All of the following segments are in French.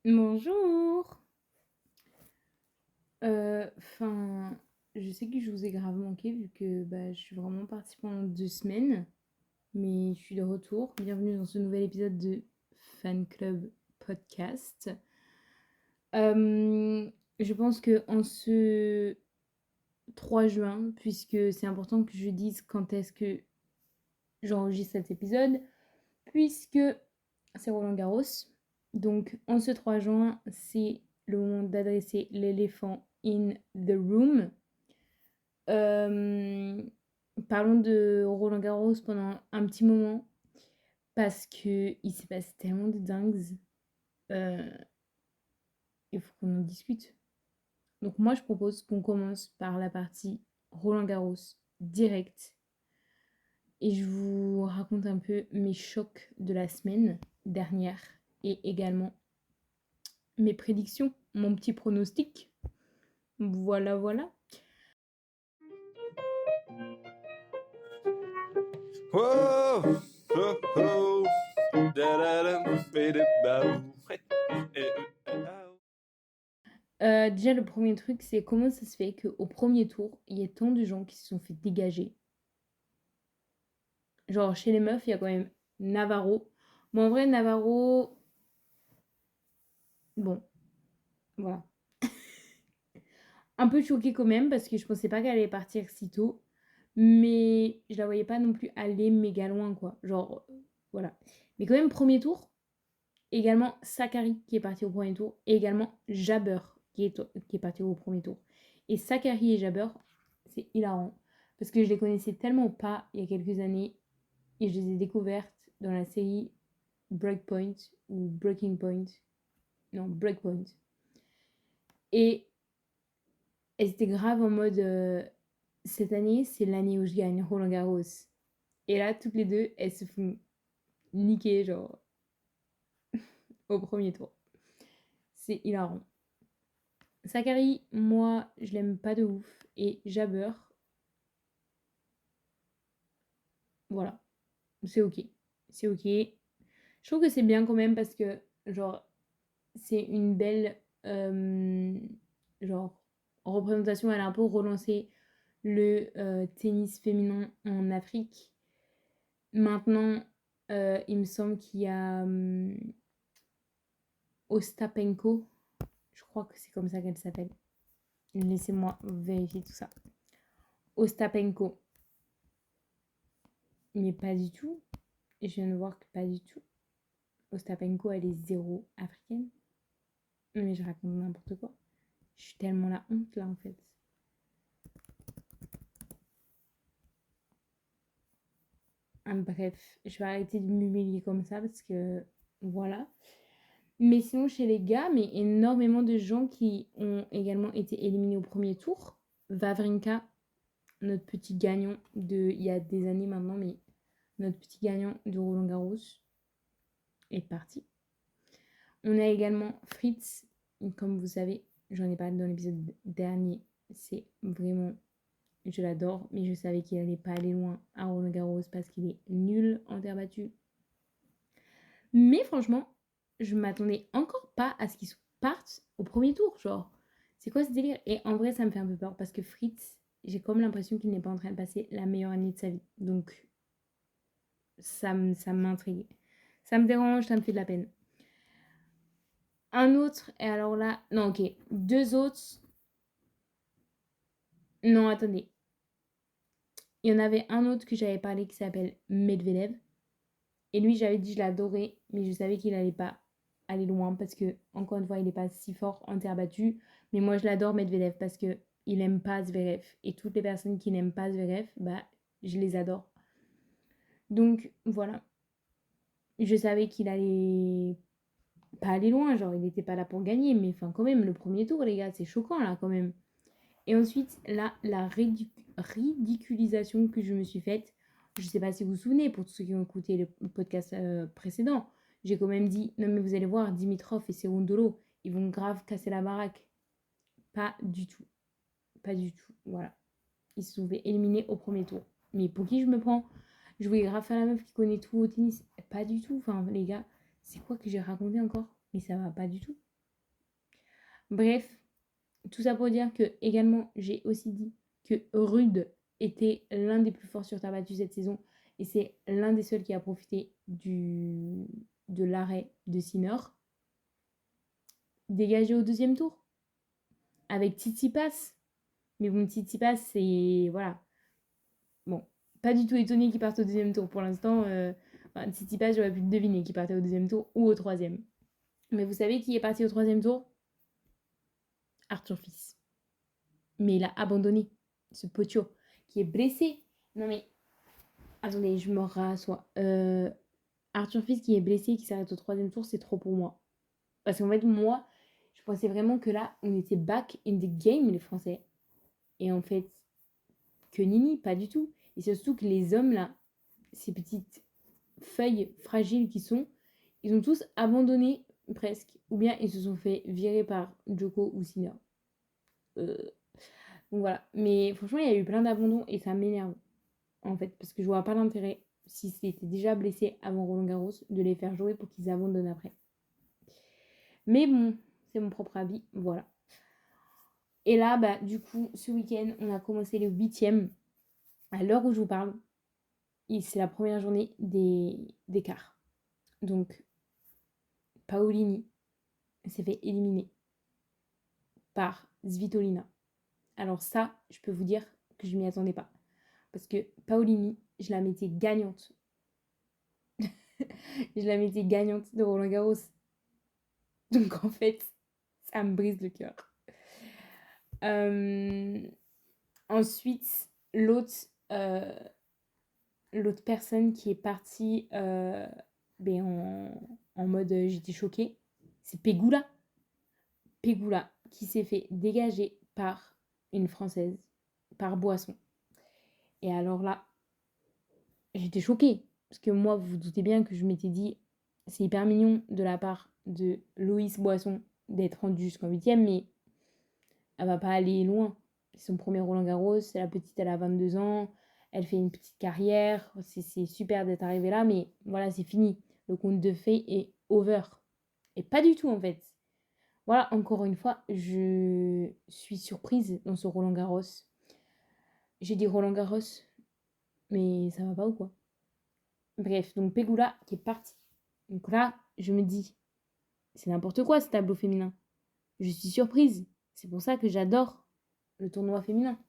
Bonjour. Enfin, je sais que je vous ai grave manqué vu que je suis vraiment partie pendant 2 semaines, mais je suis de retour. Bienvenue dans ce nouvel épisode de Fan Club Podcast. Je pense que en ce 3 juin, puisque c'est important que je dise quand est-ce que j'enregistre cet épisode, puisque c'est Roland Garros. Donc en ce 3 juin, c'est le moment d'adresser l'éléphant in the room. Euh, Parlons de Roland Garros pendant un petit moment parce que il s'est passé tellement de dingues. Euh, il faut qu'on en discute. Donc moi je propose qu'on commence par la partie Roland Garros direct et je vous raconte un peu mes chocs de la semaine dernière et également mes prédictions, mon petit pronostic. Voilà, voilà. Whoa, oh, oh, da-da-dum, bidi-bam. Déjà, le premier truc, c'est comment ça se fait qu'au premier tour, il y ait tant de gens qui se sont fait dégager. Genre, chez les meufs, il y a quand même Navarro. Bon, en vrai, Navarro, bon, voilà. Un peu choquée quand même, parce que je pensais pas qu'elle allait partir si tôt. Mais je la voyais pas non plus aller méga loin, quoi. Genre, voilà. Mais quand même, premier tour, également Sakari qui est parti au premier tour, et également Jabber qui est parti au premier tour. Et Sakari et Jabber, c'est hilarant. Parce que je les connaissais tellement pas il y a quelques années, et je les ai découvertes dans la série Breakpoint ou Breaking Point. Non, Breakpoint. Et elles étaient grave en mode cette année, c'est l'année où je gagne Roland Garros. Et là, toutes les deux, elles se font niquer, genre, au premier tour. C'est hilarant. Sakari, moi, je l'aime pas de ouf. Et Jabber, voilà, c'est ok. C'est ok. Je trouve que c'est bien quand même parce que, genre, c'est une belle, genre, représentation. Elle a un peu relancé le tennis féminin en Afrique. Maintenant, il me semble qu'il y a Ostapenko. Je crois que c'est comme ça qu'elle s'appelle. Laissez-moi vérifier tout ça. Ostapenko. Mais pas du tout. Et je viens de voir que pas du tout. Ostapenko, elle est zéro africaine. Mais je raconte n'importe quoi. Je suis tellement la honte là en fait. Bref, je vais arrêter de m'humilier comme ça parce que voilà. Mais sinon, chez les gars, mais énormément de gens qui ont également été éliminés au premier tour. Vavrinka, notre petit gagnant de il y a des années maintenant, mais notre petit gagnant de Roland Garros est parti. On a également Fritz, comme vous savez, j'en ai parlé dans l'épisode dernier. C'est vraiment, je l'adore, mais je savais qu'il allait pas aller loin à Roland Garros parce qu'il est nul en terre battue. Mais franchement, je m'attendais encore pas à ce qu'il parte au premier tour. Genre, c'est quoi ce délire? Et en vrai, ça me fait un peu peur parce que Fritz, j'ai comme l'impression qu'il n'est pas en train de passer la meilleure année de sa vie. Donc, ça m'intrigue. Ça me dérange, ça me fait de la peine. Un autre, et alors là, non, ok. Deux autres. Non, attendez. Il y en avait un autre que j'avais parlé qui s'appelle Medvedev. Et lui, j'avais dit je l'adorais, mais je savais qu'il allait pas aller loin parce que, encore une fois, il n'est pas si fort en terre battue. Mais moi, je l'adore Medvedev parce que il aime pas Zverev. Et toutes les personnes qui n'aiment pas Zverev, bah, je les adore. Donc, voilà. Je savais qu'il allait pas aller loin, genre, il n'était pas là pour gagner. Mais enfin, quand même, le premier tour, les gars, c'est choquant, là, quand même. Et ensuite, là, la ridiculisation que je me suis faite, je ne sais pas si vous vous souvenez, pour tous ceux qui ont écouté le podcast précédent, j'ai quand même dit, non mais vous allez voir, Dimitrov et Cerundolo, ils vont grave casser la baraque. Pas du tout. Pas du tout. Voilà. Ils se sont fait éliminer au premier tour. Mais pour qui je me prends? Je voulais grave faire la meuf qui connaît tout au tennis. Pas du tout. Enfin, les gars, c'est quoi que j'ai raconté encore? Mais ça va pas du tout. Bref, tout ça pour dire que également j'ai aussi dit que Rude était l'un des plus forts sur terre battue cette saison et c'est l'un des seuls qui a profité de l'arrêt de Sinner. Dégagé au deuxième tour avec Tsitsipas. Mais bon, Tsitsipas, c'est... Voilà. Bon, pas du tout étonné qu'il parte au deuxième tour pour l'instant. Tsitsipas, j'aurais pu deviner qu'il partait au deuxième tour ou au troisième. Mais vous savez qui est parti au troisième tour? Arthur Fils. Mais il a abandonné ce Potio qui est blessé. Non mais, attendez, je me rassois. Arthur Fils qui est blessé, qui s'arrête au troisième tour, c'est trop pour moi. Parce qu'en fait, moi, je pensais vraiment que là, on était back in the game, les Français. Et en fait, que nini, pas du tout. Et surtout que les hommes, là, ces petites feuilles fragiles qui sont, ils ont tous abandonné presque. Ou bien ils se sont fait virer par Djoko ou Sinner. Donc voilà. Mais franchement, il y a eu plein d'abandons et ça m'énerve. En fait, parce que je vois pas l'intérêt, si c'était déjà blessé avant Roland Garros, de les faire jouer pour qu'ils abandonnent après. Mais bon, c'est mon propre avis, voilà. Et là, bah, du coup, ce week-end, on a commencé le 8e. À l'heure où je vous parle, c'est la première journée des quarts. Donc, Paolini s'est fait éliminer par Svitolina. Alors ça, je peux vous dire que je m'y attendais pas. Parce que Paolini, je la mettais gagnante. Je la mettais gagnante de Roland Garros. Donc en fait, ça me brise le cœur. Ensuite, l'autre personne qui est partie en mode j'étais choquée, c'est Pegula. Pegula qui s'est fait dégager par une Française, par Boisson. Et alors là, j'étais choquée. Parce que moi, vous vous doutez bien que je m'étais dit, c'est hyper mignon de la part de Loïs Boisson d'être rendue jusqu'en 8e, mais elle va pas aller loin. C'est son premier Roland Garros, c'est la petite, elle a 22 ans, elle fait une petite carrière, c'est super d'être arrivée là, mais voilà, c'est fini. Le conte de fées est over. Et pas du tout en fait. Voilà, encore une fois, je suis surprise dans ce Roland Garros. J'ai dit Roland Garros, mais ça va pas ou quoi? Bref, donc Pegula qui est parti. Donc là, je me dis, c'est n'importe quoi ce tableau féminin. Je suis surprise. C'est pour ça que j'adore le tournoi féminin.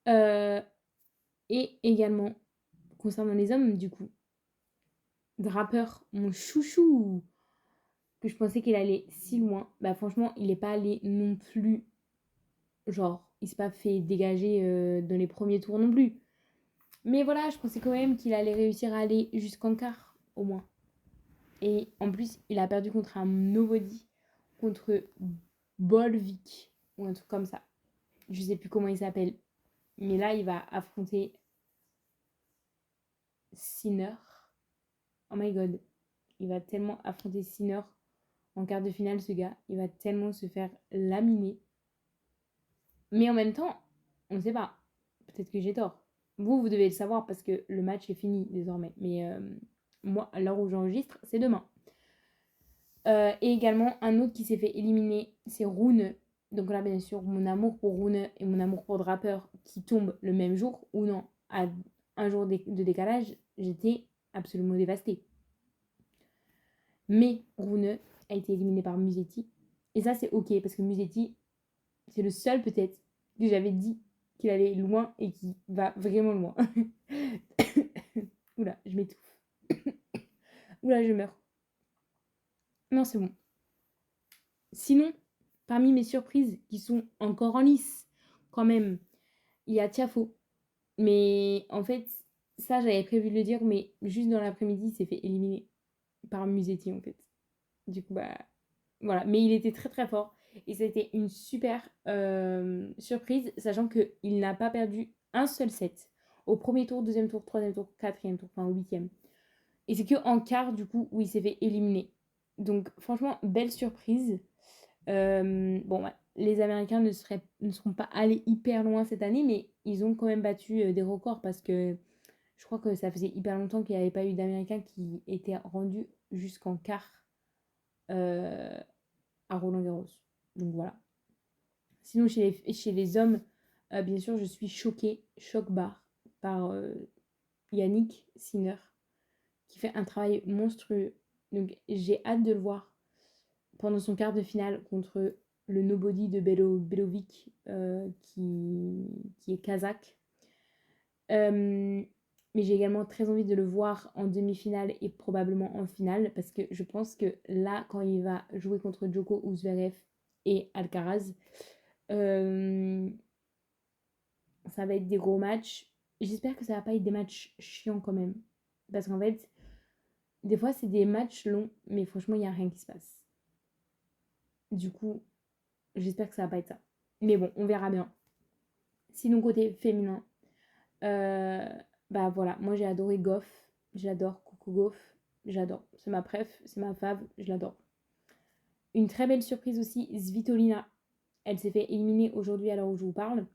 Et également, concernant les hommes, du coup, Draper, mon chouchou, que je pensais qu'il allait si loin, bah franchement, il n'est pas allé non plus, genre, il s'est pas fait dégager dans les premiers tours non plus. Mais voilà, je pensais quand même qu'il allait réussir à aller jusqu'en quart, au moins. Et en plus, il a perdu contre un nobody, contre Bolvik, ou un truc comme ça. Je sais plus comment il s'appelle. Mais là, il va affronter Sinner. Oh my god. Il va tellement affronter Sinner en quart de finale, ce gars. Il va tellement se faire laminer. Mais en même temps, on ne sait pas. Peut-être que j'ai tort. Vous devez le savoir parce que le match est fini désormais. Mais moi, à l'heure où j'enregistre, c'est demain. Et également, un autre qui s'est fait éliminer, c'est Rune. Donc là, bien sûr, mon amour pour Rune et mon amour pour Draper qui tombent le même jour, ou non, à un jour de décalage, j'étais absolument dévastée. Mais Rune a été éliminé par Musetti. Et ça, c'est ok, parce que Musetti, c'est le seul peut-être que j'avais dit qu'il allait loin et qui va vraiment loin. Oula, je m'étouffe. Oula, je meurs. Non, c'est bon. Sinon, parmi mes surprises qui sont encore en lice, quand même, il y a Tiafo. Mais en fait, ça, j'avais prévu de le dire, mais juste dans l'après-midi, il s'est fait éliminer par Musetti, en fait. Du coup, bah, voilà. Mais il était très, très fort. Et c'était une super surprise, sachant qu'il n'a pas perdu un seul set. Au premier tour, deuxième tour, troisième tour, quatrième tour, enfin au 8e. Et c'est qu'en quart, du coup, où il s'est fait éliminer. Donc, franchement, belle surprise. Bon, ouais, les Américains ne seront pas allés hyper loin cette année, mais ils ont quand même battu des records parce que je crois que ça faisait hyper longtemps qu'il n'y avait pas eu d'Américains qui étaient rendus jusqu'en quart à Roland-Garros. Donc voilà. Sinon, chez les hommes, bien sûr, je suis choc-barre, par Yannick Sinner, qui fait un travail monstrueux. Donc j'ai hâte de le voir pendant son quart de finale contre le nobody de Belovic, qui est kazakh. Mais j'ai également très envie de le voir en demi-finale et probablement en finale, parce que je pense que là, quand il va jouer contre Djoko ou Zverev et Alcaraz, ça va être des gros matchs. J'espère que ça va pas être des matchs chiants quand même, parce qu'en fait, des fois c'est des matchs longs, mais franchement il n'y a rien qui se passe. Du coup, j'espère que ça va pas être ça. Mais bon, on verra bien. Sinon, côté féminin, bah voilà, moi j'ai adoré Goff, j'adore Coco Goff, j'adore. C'est ma préf, c'est ma fave, je l'adore. Une très belle surprise aussi, Svitolina. Elle s'est fait éliminer aujourd'hui à l'heure où je vous parle.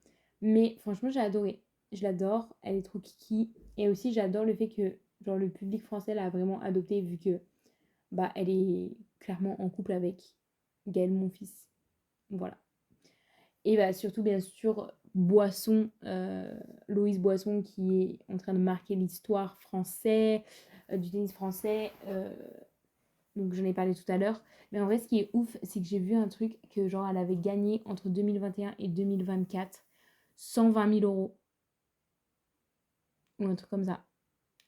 Mais franchement, j'ai adoré. Je l'adore, elle est trop kiki. Et aussi, j'adore le fait que genre, le public français l'a vraiment adoptée vu que bah, elle est clairement en couple avec Gaël Monfils. Voilà. Et bah, surtout, bien sûr, Boisson, Loïs Boisson qui est en train de marquer l'histoire française, du tennis français. Donc j'en ai parlé tout à l'heure. Mais en vrai, ce qui est ouf, c'est que j'ai vu un truc que genre elle avait gagné entre 2021 et 2024 120 000 euros. Ou un truc comme ça.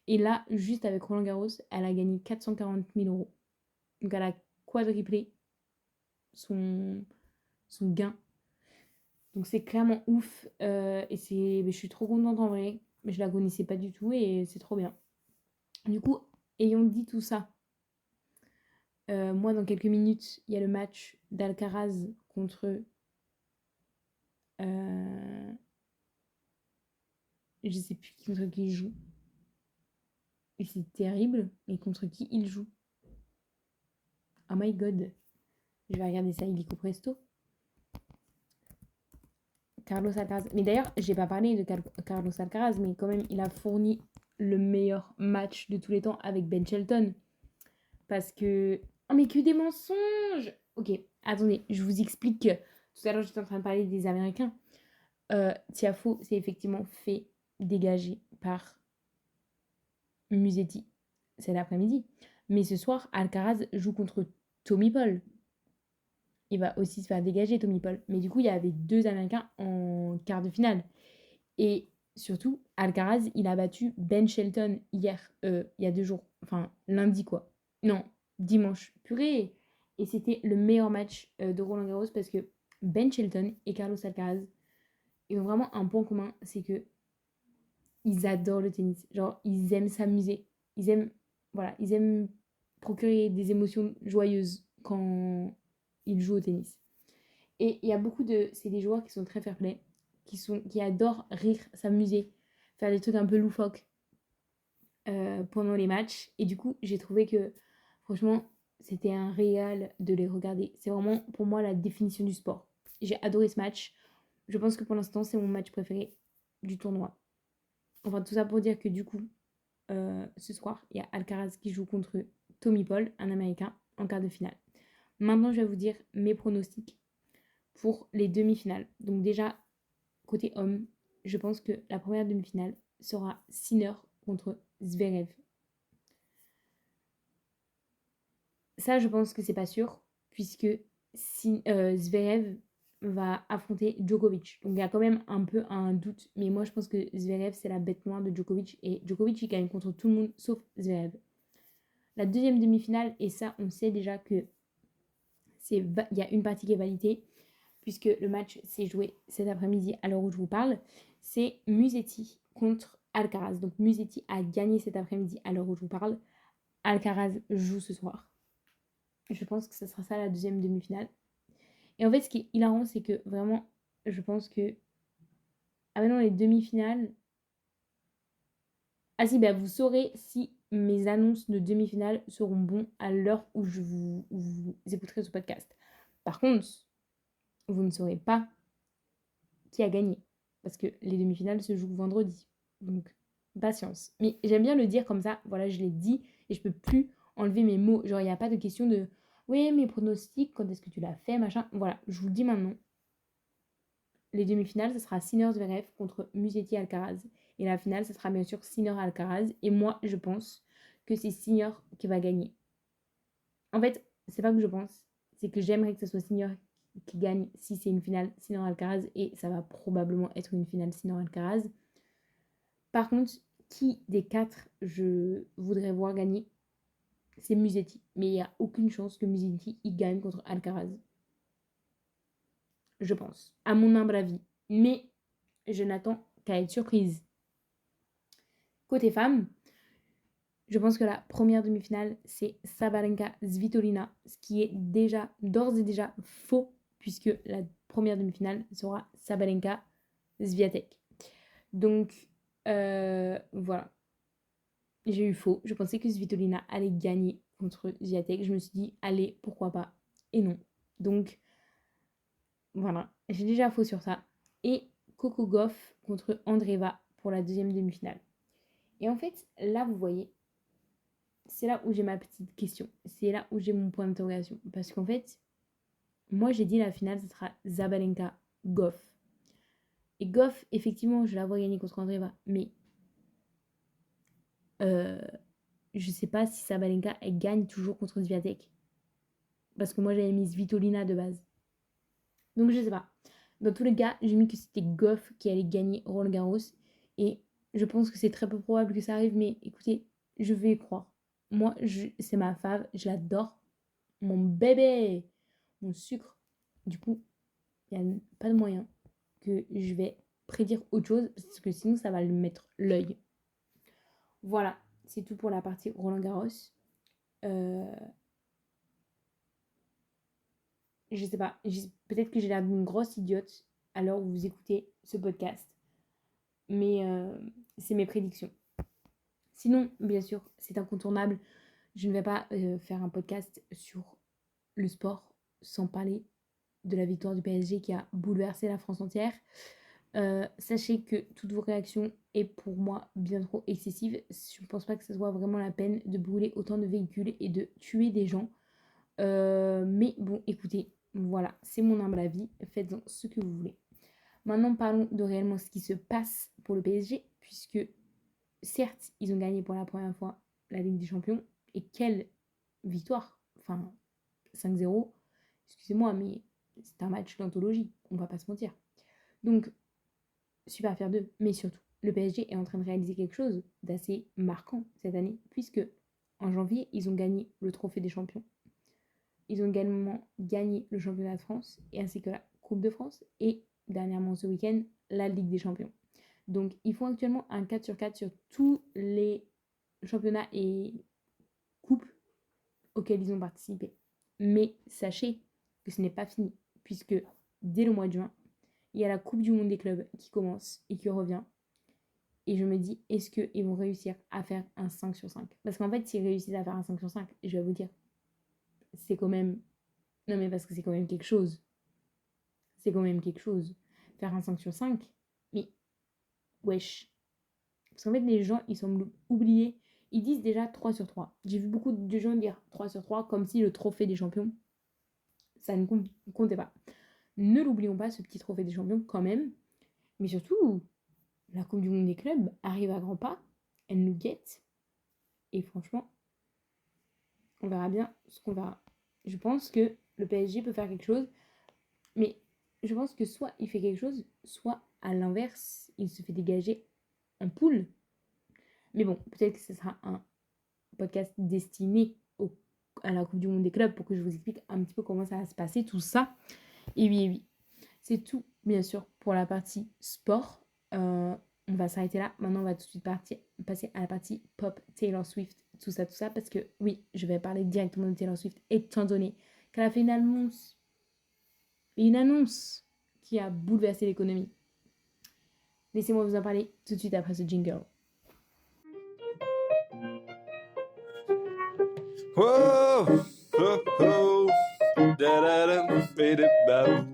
Et là, juste avec Roland Garros, elle a gagné 440 000 euros. Donc elle a quadruplé son gain. Donc c'est clairement ouf. Et je suis trop contente en vrai. Mais je la connaissais pas du tout et c'est trop bien. Du coup, ayant dit tout ça, moi dans quelques minutes, il y a le match d'Alcaraz contre je sais plus contre qui il joue. Et c'est terrible. Mais contre qui il joue? Oh my god. Je vais regarder ça illico presto. Carlos Alcaraz. Mais d'ailleurs, j'ai pas parlé de Carlos Alcaraz, mais quand même, il a fourni le meilleur match de tous les temps avec Ben Shelton. Parce que... Oh mais que des mensonges! Ok, attendez, je vous explique que tout à l'heure, j'étais en train de parler des Américains. Tiafoe s'est effectivement fait dégager par Musetti. C'est l'après-midi. Mais ce soir, Alcaraz joue contre Tommy Paul. Il va aussi se faire dégager, Tommy Paul. Mais du coup, il y avait deux Américains en quart de finale. Et surtout, Alcaraz, il a battu Ben Shelton hier, il y a 2 jours. Enfin, lundi, quoi. Non, dimanche. Purée! Et c'était le meilleur match de Roland Garros parce que Ben Shelton et Carlos Alcaraz, ils ont vraiment un point commun, c'est que ils adorent le tennis. Genre, ils aiment s'amuser. Ils aiment, voilà, ils aiment procurer des émotions joyeuses quand ils jouent au tennis. Et il y a beaucoup de... C'est des joueurs qui sont très fair-play, qui adorent rire, s'amuser, faire des trucs un peu loufoques pendant les matchs. Et du coup, j'ai trouvé que, franchement, c'était un régal de les regarder. C'est vraiment, pour moi, la définition du sport. J'ai adoré ce match. Je pense que pour l'instant, c'est mon match préféré du tournoi. Enfin, tout ça pour dire que du coup, ce soir, il y a Alcaraz qui joue contre Tommy Paul, un Américain, en quart de finale. Maintenant, je vais vous dire mes pronostics pour les demi-finales. Donc déjà, côté homme, je pense que la première demi-finale sera Sinner contre Zverev. Ça, je pense que c'est pas sûr, puisque Zverev va affronter Djokovic. Donc il y a quand même un peu un doute, mais moi je pense que Zverev c'est la bête noire de Djokovic, et Djokovic il gagne contre tout le monde sauf Zverev. La deuxième demi-finale, et ça on sait déjà que il y a une partie qui est validée, puisque le match s'est joué cet après-midi à l'heure où je vous parle, c'est Musetti contre Alcaraz. Donc Musetti a gagné cet après-midi à l'heure où je vous parle. Alcaraz joue ce soir. Je pense que ce sera ça la deuxième demi-finale. Et en fait, ce qui est hilarant, c'est que vraiment, je pense que... Ah mais non, les demi-finales... Ah si, bah vous saurez si mes annonces de demi-finale seront bons à l'heure où vous écouterez ce podcast. Par contre, vous ne saurez pas qui a gagné. Parce que les demi-finales se jouent vendredi. Donc, patience. Mais j'aime bien le dire comme ça. Voilà, je l'ai dit et je peux plus enlever mes mots. Genre, il n'y a pas de question de Oui, mes pronostics, quand est-ce que tu l'as fait, machin. Voilà, je vous le dis maintenant. Les demi-finales, ce sera Sinner Zverev contre Musetti Alcaraz. Et la finale, ce sera bien sûr Sinner Alcaraz. Et moi, je pense que c'est Sinner qui va gagner. En fait, c'est pas que je pense, c'est que j'aimerais que ce soit Sinner qui gagne si c'est une finale Sinner Alcaraz. Et ça va probablement être une finale Sinner Alcaraz. Par contre, qui des 4 je voudrais voir gagner, c'est Musetti. Mais il n'y a aucune chance que Musetti il gagne contre Alcaraz. Je pense, à mon humble avis. Mais je n'attends qu'à être surprise. Côté femme, je pense que la première demi-finale, c'est Sabalenka-Svitolina, ce qui est déjà, d'ores et déjà faux, puisque la première demi-finale sera Sabalenka-Swiatek. Donc, voilà. J'ai eu faux. Je pensais que Svitolina allait gagner contre Swiatek. Je me suis dit, allez, pourquoi pas. Et non. Donc, voilà. J'ai déjà faux sur ça. Et Coco Gauff contre Andreeva pour la deuxième demi-finale. Et en fait, là, vous voyez, c'est là où j'ai ma petite question. C'est là où j'ai mon point d'interrogation. Parce qu'en fait, moi, j'ai dit la finale, ce sera Zabalenka-Gauff. Et Gauff, effectivement, je la vois gagner contre Andreeva. Mais je sais pas si Sabalenka, elle gagne toujours contre Swiatek. Parce que moi, j'avais mis Svitolina de base. Donc, je sais pas. Dans tous les cas, j'ai mis que c'était Gauff qui allait gagner Roland Garros. Et je pense que c'est très peu probable que ça arrive. Mais écoutez, je vais y croire. Moi, c'est ma fave. Je l'adore. Mon bébé, mon sucre. Du coup, il n'y a pas de moyen que je vais prédire autre chose. Parce que sinon, ça va lui mettre l'œil. Voilà. C'est tout pour la partie Roland Garros. Je sais pas, peut-être que j'ai l'air d'une grosse idiote à l'heure où vous écoutez ce podcast, mais c'est mes prédictions. Sinon, bien sûr, c'est incontournable, je ne vais pas faire un podcast sur le sport sans parler de la victoire du PSG qui a bouleversé la France entière. Sachez que toutes vos réactions est pour moi bien trop excessive. Je ne pense pas que ce soit vraiment la peine de brûler autant de véhicules et de tuer des gens. Mais bon, écoutez, voilà, c'est mon humble avis. Faites-en ce que vous voulez. Maintenant, parlons de réellement ce qui se passe pour le PSG, puisque certes, ils ont gagné pour la première fois la Ligue des Champions. Et quelle victoire! Enfin, 5-0, excusez-moi, mais c'est un match d'anthologie, on va pas se mentir. Donc, super fier d'eux, mais surtout, le PSG est en train de réaliser quelque chose d'assez marquant cette année, puisque en janvier, ils ont gagné le trophée des champions. Ils ont également gagné le championnat de France, et ainsi que la Coupe de France, et dernièrement ce week-end, la Ligue des Champions. Donc ils font actuellement un 4 sur 4 sur tous les championnats et coupes auxquels ils ont participé. Mais sachez que ce n'est pas fini, puisque dès le mois de juin, il y a la Coupe du Monde des clubs qui commence et qui revient. Et je me dis, est-ce qu'ils vont réussir à faire un 5 sur 5? Parce qu'en fait, s'ils réussissent à faire un 5 sur 5, je vais vous dire, c'est quand même... Non mais parce que c'est quand même quelque chose. C'est quand même quelque chose. Faire un 5 sur 5, mais wesh. Parce qu'en fait, les gens, ils semblent oublier. Ils disent déjà 3 sur 3. J'ai vu beaucoup de gens dire 3 sur 3 comme si le trophée des champions, ça ne comptait pas. Ne l'oublions pas, ce petit trophée des champions quand même. Mais surtout, la Coupe du Monde des clubs arrive à grands pas. Elle nous guette. Et franchement, on verra bien ce qu'on verra. Je pense que le PSG peut faire quelque chose. Mais je pense que soit il fait quelque chose, soit à l'inverse, il se fait dégager en poule. Mais bon, peut-être que ce sera un podcast destiné à la Coupe du Monde des clubs pour que je vous explique un petit peu comment ça va se passer, tout ça. Et oui. C'est tout, bien sûr, pour la partie sport. On va s'arrêter là. Maintenant, on va tout de suite passer à la partie pop, Taylor Swift, tout ça. Parce que oui, je vais parler directement de Taylor Swift, étant donné qu'elle a fait une annonce qui a bouleversé l'économie. Laissez-moi vous en parler tout de suite après ce jingle. Whoa, oh, oh, da-da-dum, ba-da-bow.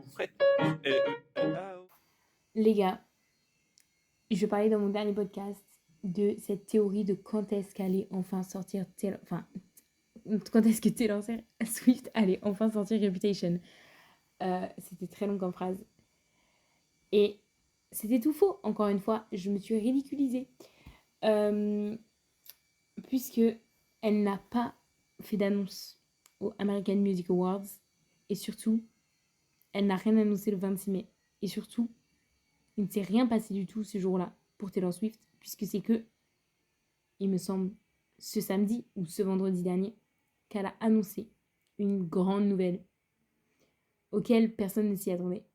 Les gars, je parlais dans mon dernier podcast de cette théorie de quand est-ce qu'elle allait enfin sortir quand est-ce que Taylor Swift allait enfin sortir Reputation. C'était très long comme phrase. Et c'était tout faux, encore une fois, je me suis ridiculisée. Puisque elle n'a pas fait d'annonce aux American Music Awards. Et surtout, elle n'a rien annoncé le 26 mai. Et surtout, il ne s'est rien passé du tout ce jour-là pour Taylor Swift, puisque c'est que, il me semble, ce samedi ou ce vendredi dernier, qu'elle a annoncé une grande nouvelle auquel personne ne s'y attendait,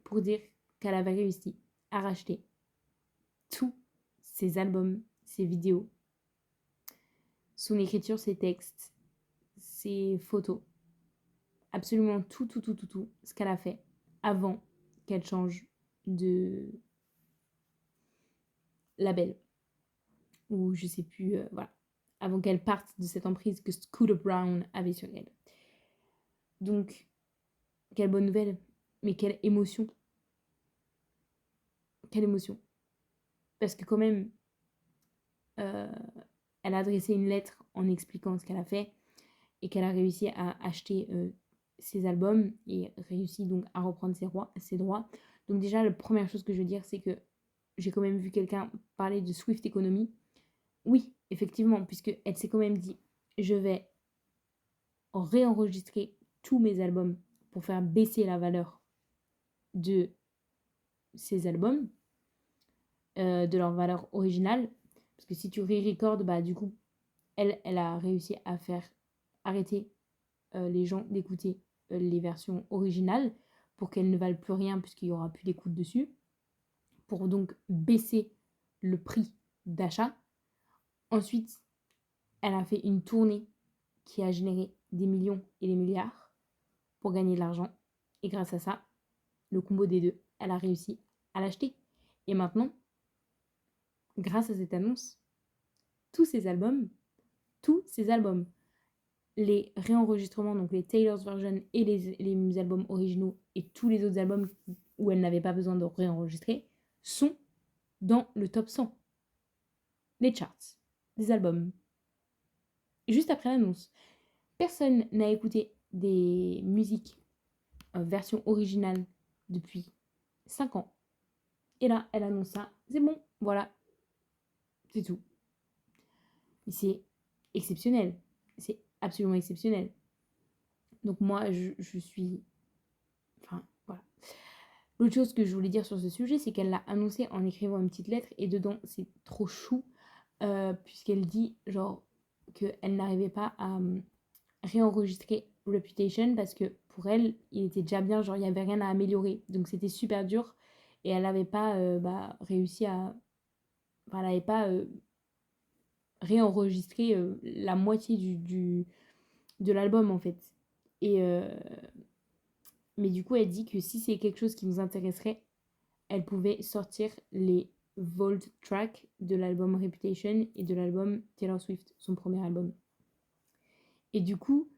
pour dire qu'elle avait réussi à racheter tous ses albums, ses vidéos, son écriture, ses textes, ses photos, absolument tout ce qu'elle a fait avant qu'elle change de label, ou je sais plus, voilà, avant qu'elle parte de cette emprise que Scooter Brown avait sur elle. Donc, quelle bonne nouvelle, mais quelle émotion. Quelle émotion. Parce que quand même, elle a adressé une lettre en expliquant ce qu'elle a fait et qu'elle a réussi à acheter ses albums et réussi donc à reprendre ses droits. Donc déjà, la première chose que je veux dire, c'est que j'ai quand même vu quelqu'un parler de Swift Economy. Oui, effectivement, puisqu'elle s'est quand même dit, je vais réenregistrer tous mes albums pour faire baisser la valeur de ces albums, de leur valeur originale. Parce que si tu re-recordes, bah du coup, elle a réussi à faire arrêter les gens d'écouter les versions originales pour qu'elles ne valent plus rien puisqu'il n'y aura plus d'écoute dessus. Pour donc baisser le prix d'achat. Ensuite, elle a fait une tournée qui a généré des millions et des milliards pour gagner de l'argent. Et grâce à ça, le combo des deux, elle a réussi à l'acheter. Et maintenant, grâce à cette annonce, tous ces albums, les réenregistrements, donc les Taylor's version et les albums originaux et tous les autres albums où elle n'avait pas besoin de réenregistrer, sont dans le top 100. Les charts des albums. Et juste après l'annonce, personne n'a écouté des musiques version originale depuis 5 ans. Et là, elle annonce ça. C'est bon, voilà. C'est tout. Et c'est exceptionnel. C'est absolument exceptionnel. Donc moi, je suis... Enfin, voilà. L'autre chose que je voulais dire sur ce sujet, c'est qu'elle l'a annoncé en écrivant une petite lettre. Et dedans, c'est trop chou. Puisqu'elle dit, genre, qu'elle n'arrivait pas à réenregistrer Reputation parce que pour elle, il était déjà bien, genre il n'y avait rien à améliorer. Donc c'était super dur et elle n'avait pas réussi à... Enfin, elle n'avait pas réenregistré la moitié de l'album en fait. Et mais du coup, elle dit que si c'est quelque chose qui nous intéresserait, elle pouvait sortir les Vault tracks de l'album Reputation et de l'album Taylor Swift, son premier album. Et du coup,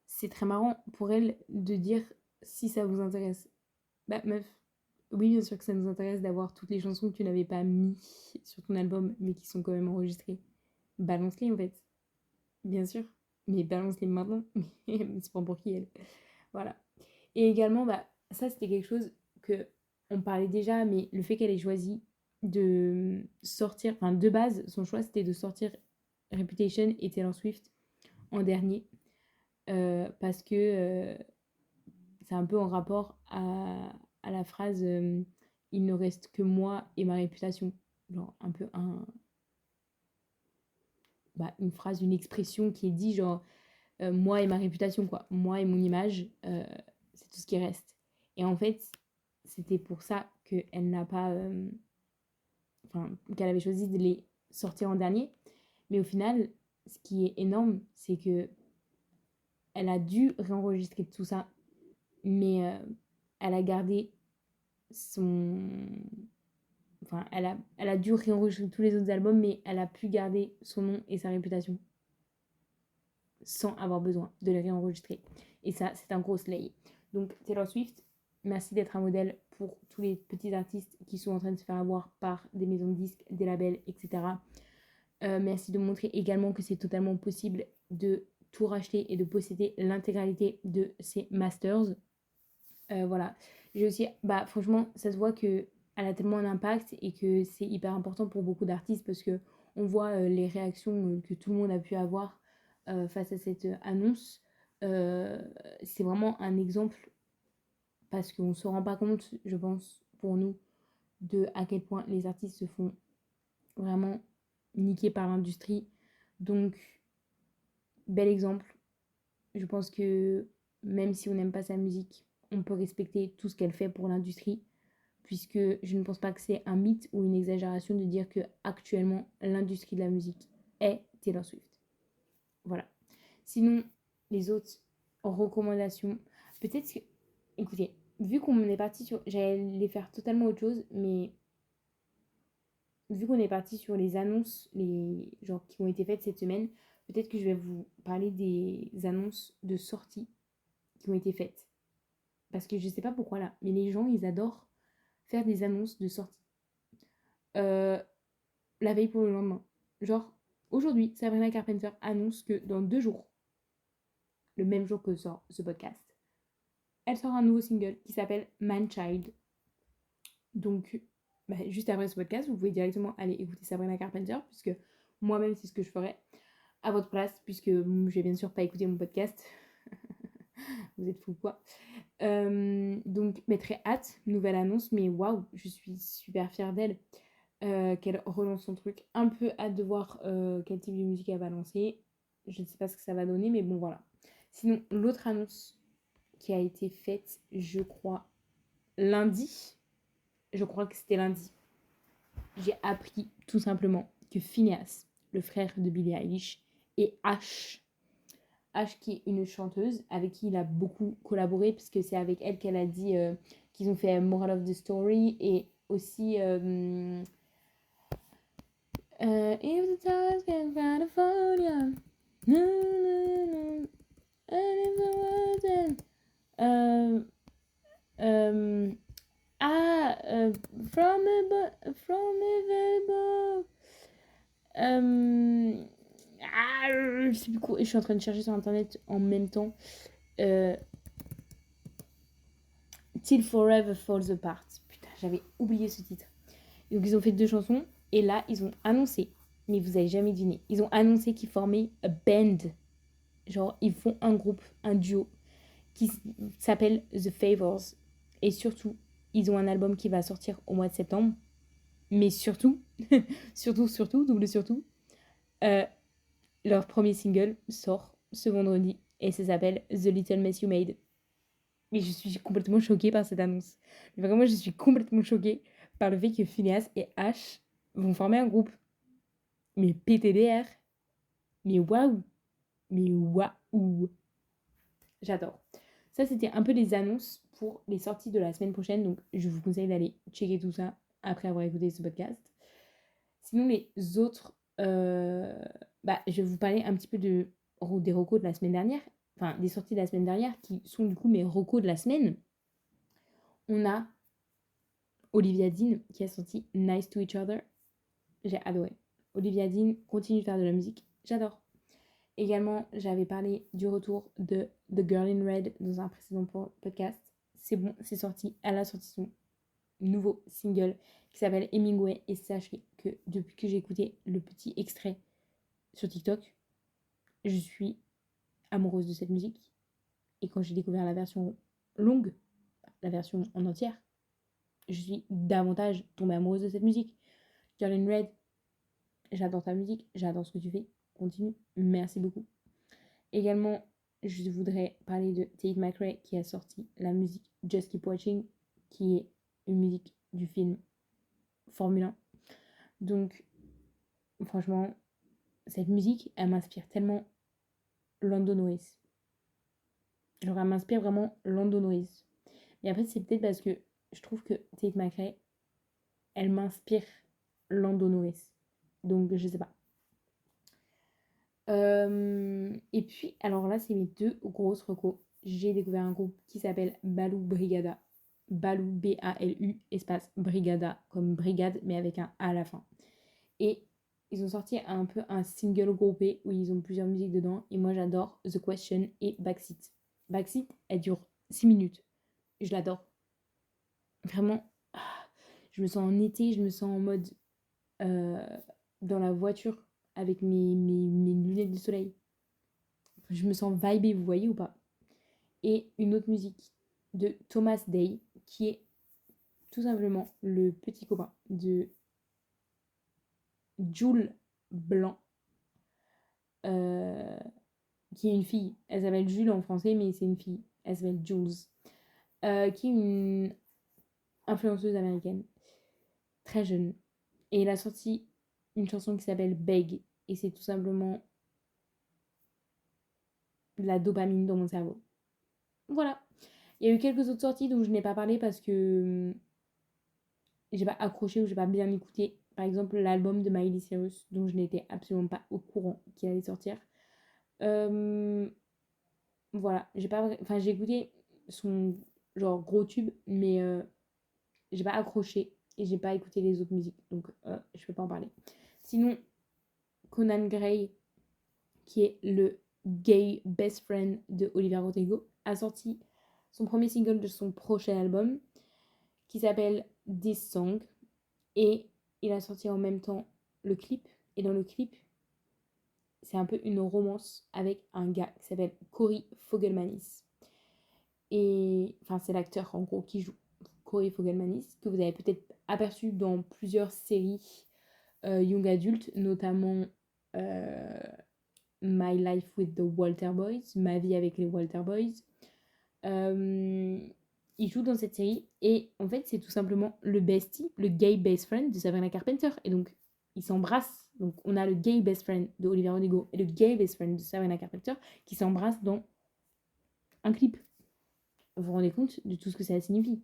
c'est très marrant pour elle de dire si ça vous intéresse. Bah meuf, oui bien sûr que ça nous intéresse d'avoir toutes les chansons que tu n'avais pas mis sur ton album mais qui sont quand même enregistrées. Balance-les en fait. Bien sûr. Mais balance-les maintenant. Mais c'est pas pour qui elle. Voilà. Et également, bah, ça c'était quelque chose que on parlait déjà, mais le fait qu'elle ait choisi de sortir, enfin de base, son choix c'était de sortir Reputation et Taylor Swift en dernier. Parce que c'est un peu en rapport à la phrase il ne reste que moi et ma réputation. Genre un peu une phrase, une expression qui est dit genre moi et ma réputation, quoi. Moi et mon image, c'est tout ce qui reste. Et en fait, c'était pour ça qu'elle n'a pas. Enfin, qu'elle avait choisi de les sortir en dernier. Mais au final, ce qui est énorme, c'est que elle a dû réenregistrer tout ça, mais elle a gardé son... Enfin, elle a dû réenregistrer tous les autres albums, mais elle a pu garder son nom et sa réputation sans avoir besoin de les réenregistrer. Et ça, c'est un gros slay. Donc, Taylor Swift, merci d'être un modèle pour tous les petits artistes qui sont en train de se faire avoir par des maisons de disques, des labels, etc. Merci de montrer également que c'est totalement possible de tout racheter et de posséder l'intégralité de ses masters. Voilà. J'ai aussi, franchement, ça se voit que elle a tellement un impact et que c'est hyper important pour beaucoup d'artistes parce que on voit les réactions que tout le monde a pu avoir face à cette annonce. Euh, c'est vraiment un exemple parce qu'on ne se rend pas compte, je pense, pour nous, de à quel point les artistes se font vraiment niquer par l'industrie. Donc, bel exemple. Je pense que même si on n'aime pas sa musique, on peut respecter tout ce qu'elle fait pour l'industrie, puisque je ne pense pas que c'est un mythe ou une exagération de dire que actuellement l'industrie de la musique est Taylor Swift. Voilà. Sinon, les autres recommandations, peut-être que, écoutez, vu qu'on est parti sur, j'allais les faire totalement autre chose, mais vu qu'on est parti sur les annonces, les genre qui ont été faites cette semaine, peut-être que je vais vous parler des annonces de sortie qui ont été faites. Parce que je sais pas pourquoi là, mais les gens, ils adorent faire des annonces de sortie. La veille pour le lendemain. Genre, aujourd'hui, Sabrina Carpenter annonce que dans 2 jours, le même jour que sort ce podcast, elle sort un nouveau single qui s'appelle Man Child. Donc, juste après ce podcast, vous pouvez directement aller écouter Sabrina Carpenter, puisque moi-même, c'est ce que je ferais à votre place, puisque je vais bien sûr pas écouter mon podcast. Vous êtes fous quoi. Donc, mais très hâte, nouvelle annonce, mais waouh, je suis super fière d'elle. Qu'elle relance son truc. Un peu hâte de voir quel type de musique elle va lancer. Je ne sais pas ce que ça va donner, mais bon, voilà. Sinon, l'autre annonce qui a été faite, je crois, lundi. Je crois que c'était lundi. J'ai appris tout simplement que Phineas, le frère de Billie Eilish, et Ash, qui est une chanteuse avec qui il a beaucoup collaboré, puisque c'est avec elle qu'elle a dit qu'ils ont fait Moral of the Story et aussi If the times can California, no, no, no, and if the world ends, from above, je sais plus quoi, je suis en train de chercher sur internet en même temps. Till Forever Falls Apart. Putain, j'avais oublié ce titre. Donc ils ont fait 2 chansons et là ils ont annoncé, mais vous avez jamais deviné, ils ont annoncé qu'ils formaient a band. Genre ils font un groupe, un duo qui s'appelle The Favors. Et surtout, ils ont un album qui va sortir au mois de septembre. Mais surtout, double surtout, euh, leur premier single sort ce vendredi et ça s'appelle The Little Mess You Made. Mais je suis complètement choquée par cette annonce. Vraiment, je suis complètement choquée par le fait que Phineas et Ash vont former un groupe. Mais PTDR. Mais waouh. Mais waouh. J'adore. Ça, c'était un peu les annonces pour les sorties de la semaine prochaine. Donc, je vous conseille d'aller checker tout ça après avoir écouté ce podcast. Sinon, les autres, je vais vous parler un petit peu des recos de la semaine dernière. Enfin, des sorties de la semaine dernière qui sont du coup mes recos de la semaine. On a Olivia Dean qui a sorti Nice to Each Other. J'ai adoré. Olivia Dean continue de faire de la musique. J'adore. Également, j'avais parlé du retour de The Girl in Red dans un précédent podcast. C'est bon, c'est sorti. Elle a sorti son nouveau single qui s'appelle Hemingway. Et sachez que depuis que j'ai écouté le petit extrait sur TikTok, je suis amoureuse de cette musique. Et quand j'ai découvert la version longue, la version en entière, je suis davantage tombée amoureuse de cette musique. Girl in Red, j'adore ta musique, j'adore ce que tu fais. Continue, merci beaucoup. Également, je voudrais parler de Tate McRae qui a sorti la musique Just Keep Watching, qui est une musique du film Formule 1. Donc, franchement, cette musique, elle m'inspire tellement Lando Norris. Genre, elle m'inspire vraiment Lando Norris. Mais après, c'est peut-être parce que je trouve que Tate McRae, elle m'inspire Lando Norris. Donc, je sais pas. Et puis, alors là, c'est mes 2 grosses recos. J'ai découvert un groupe qui s'appelle Balou Brigada. Balou, Balu, espace Brigada, comme brigade, mais avec un A à la fin. Et ils ont sorti un peu un single groupé où ils ont plusieurs musiques dedans. Et moi, j'adore The Question et Backseat. Backseat, elle dure 6 minutes. Je l'adore. Vraiment, je me sens en été, je me sens en mode euh, dans la voiture avec mes lunettes de soleil. Je me sens vibée, vous voyez ou pas? Et une autre musique de Thomas Day, qui est tout simplement le petit copain de Jules Blanc, euh, qui est une fille. Elle s'appelle Jules en français, mais c'est une fille. Elle s'appelle Jules, qui est une influenceuse américaine, très jeune. Et elle a sorti une chanson qui s'appelle Beg. Et c'est tout simplement de la dopamine dans mon cerveau. Voilà. Il y a eu quelques autres sorties dont je n'ai pas parlé parce que j'ai pas accroché ou j'ai pas bien écouté. Par exemple, l'album de Miley Cyrus, dont je n'étais absolument pas au courant qu'il allait sortir. Euh, voilà, j'ai pas, enfin j'ai écouté son genre gros tube, mais j'ai pas accroché et j'ai pas écouté les autres musiques, donc je peux pas en parler. Sinon, Conan Gray, qui est le gay best friend de Olivia Rodrigo, a sorti son premier single de son prochain album qui s'appelle This Song et il a sorti en même temps le clip et dans le clip c'est un peu une romance avec un gars qui s'appelle Corey Fogelmanis. Et enfin, c'est l'acteur en gros qui joue Corey Fogelmanis, que vous avez peut-être aperçu dans plusieurs séries young adultes, notamment euh, My Life with the Walter Boys, Ma vie avec les Walter Boys. Il joue dans cette série et en fait, c'est tout simplement le bestie, le gay best friend de Sabrina Carpenter. Et donc, ils s'embrassent. Donc, on a le gay best friend de Olivia Rodrigo et le gay best friend de Sabrina Carpenter qui s'embrassent dans un clip. Vous vous rendez compte de tout ce que ça signifie?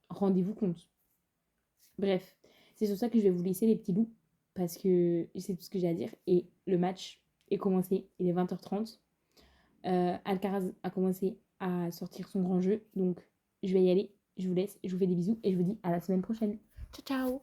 Rendez-vous compte. Bref, c'est sur ça que je vais vous laisser les petits loups parce que c'est tout ce que j'ai à dire. Et le match est commencé, il est 20h30. Alcaraz a commencé à sortir son grand jeu, donc je vais y aller. Je vous laisse, je vous fais des bisous et je vous dis à la semaine prochaine. Ciao ciao.